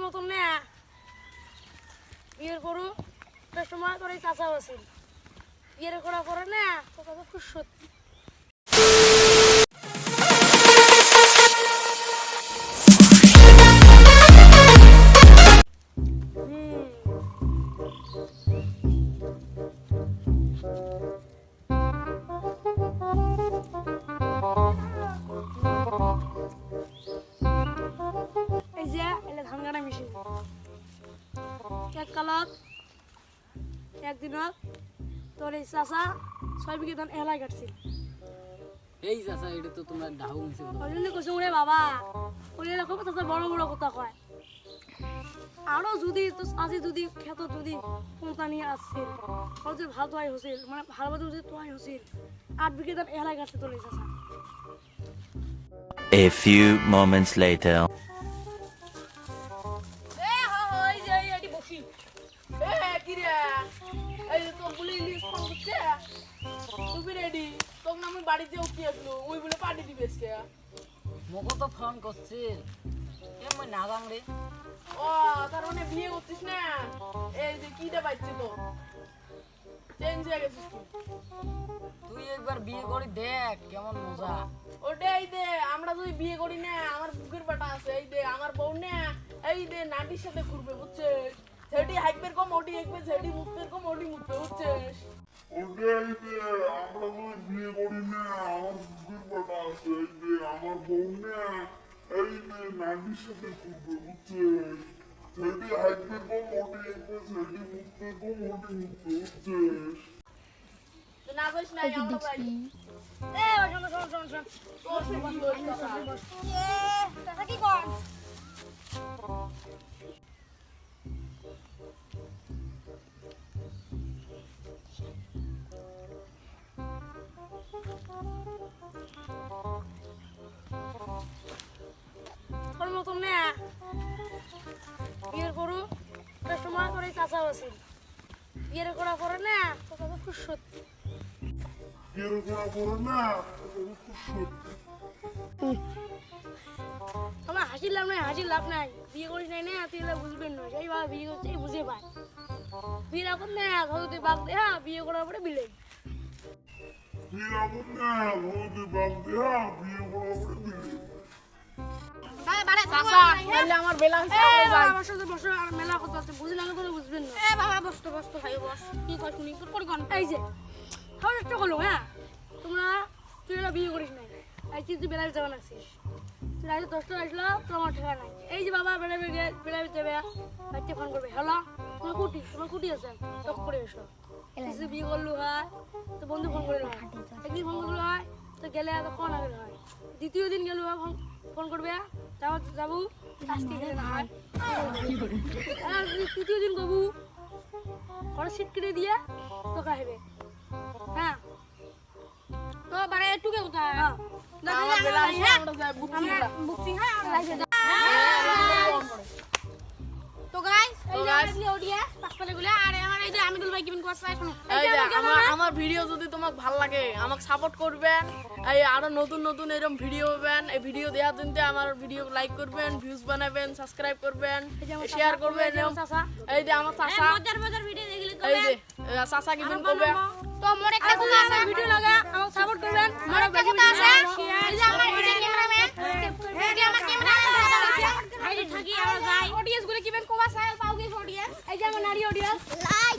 মতন না বিয়ের করু সময় করে চাচা আছিল বিয়ের করা পরে না তো কথা খুব সত্যি এই যে এলে ধান কাটা মেশিন এক কালত একদিনত তোর এই চাচা 6 বিঘে ধান এলাই কাটছিল এই চাচা এটা তো তোমরা ডাহু মিছে ওই জন্য কইছো রে বাবা ওই এরকম কথা বড় বড় কথা কয় আরো যদি তো আজি যদি খেত যদি কোম্পানি আসছিল আর যে ভাত হয় হছিল মানে ভালো মতো যদি তোয়াই হছিল 8 বিঘে ধান এলাই কাটছে তোর এই চাচা A few moments later. মকো তো ফোন করছিল মই না জান রে ও তার মানে বিয়ে করছিস না এই যে কিটা পাইছিস তো চেঞ্জ হয়ে গেছিস তুই একবার বিয়ে করে দেখ কেমন মজা ওটাই দে আমরা যদি বিয়ে করি না আমার বুকের পাটা আছে এই দে আমার বউ না এই দে নাটির সাথে ঘুরবে বুঝছিস সেটি হাইকবের কম ওটি হাইকবে সেটি মুখের কম ওটি মুখবে বুঝছিস ওটাই দে আমরা যদি বিয়ে করি না আমার বুকের পাটা আছে এই দে আমার বউ না এই দে নানির সাথে ঘুরবে বুঝছিস সেটি হাইকবের কম ওটি হাইকবে সেটি মুখের কম ওটি মুখবে বুঝছিস না কইস না আমরা ভাই এ শোন তোর সে কি হইছে চাচা কি কর তোর মতন না বিয়ের করু সময় করে চাচা আছিল বিয়ের করা পরে না তো কথা খুব সত্যি বিয়ে করা পরে না খুব সত্যি আমার হাসির লাভ নাই হাসির লাভ নাই বিয়ে করিস নাই না তুই এগুলো বুঝবেন না সেই বাবা বিয়ে করছে এই বুঝে পায় বিয়ের এখন না তুই বাগ দে হ্যাঁ বিয়ে করার পরে বিলে বিয়ে এখন না ভৌতি বাগ দেয়া বিয়ে করা পরে বিয়ে চাচা তাহলে আমার বেলা হইছে আমরা যাই আমার সাথে বসে আর মেলা কথা আছে বুঝলে না করে বুঝবেন না বাবা বসতো ভাই বস কি কর শুনি তোর করে কোন এই যে খাওয়ার একটা হলো হ্যাঁ তোমরা তুই এলা বিয়ে করিস নাই এই তুই বেলা যাওয়া লাগছিস তুই রাতে 10টা আসলো তোমার ঠিকা নাই এই যে বাবা বেলা যাবে বাচ্চা ফোন করবে হ্যালো তোমার কুটি আছে টক করে এসো কিছু বিয়ে করলো হয় তো বন্ধু ফোন করলো হয় একদিন ফোন করলো হয় তো গেলে তো কোন আগে হয় দ্বিতীয় দিন গেলো হয় ফোন করবে যাবো আজকে গেলে না হয় আর তৃতীয় দিন যাবো ঘরে সিট কেটে দিয়ে তোকে আসবে হ্যাঁ তো বারে টুকে কোথায় আমার বেলা হইছে আমরা যাই বুকিং হয় তো গাইস এই যে অডিয়েন্স পাঁচপালে গুলো আর আমার এই যে আমি দুল ভাই কেমন কোয়াস চাই শুনো এই যে আমার ভিডিও যদি তোমাকে ভালো লাগে আমাকে সাপোর্ট করবেন এই আরো নতুন নতুন এরকম ভিডিও পাবেন এই ভিডিও দেওয়ার জন্য আমার ভিডিও লাইক করবেন ভিউজ বানাবেন সাবস্ক্রাইব করবেন শেয়ার করবেন এই যে আমার চাচা মজার ভিডিও দেখলে তো এই যে চাচা কেমন করবে তো মোর একটা কথা আছে ভিডিও লাগা আমাকে সাপোর্ট করবেন মোর একটা কথা আছে এই যে আমার ভিডিও ক্যামেরাম্যান এই যে আমার ক্যামেরাম্যান এই থাকি আমরা যাই অডিয়েন্স গুলো কিবেন কোবা চাই পাও কি অডিয়েন্স এই যে আমার নারী অডিয়েন্স লাইক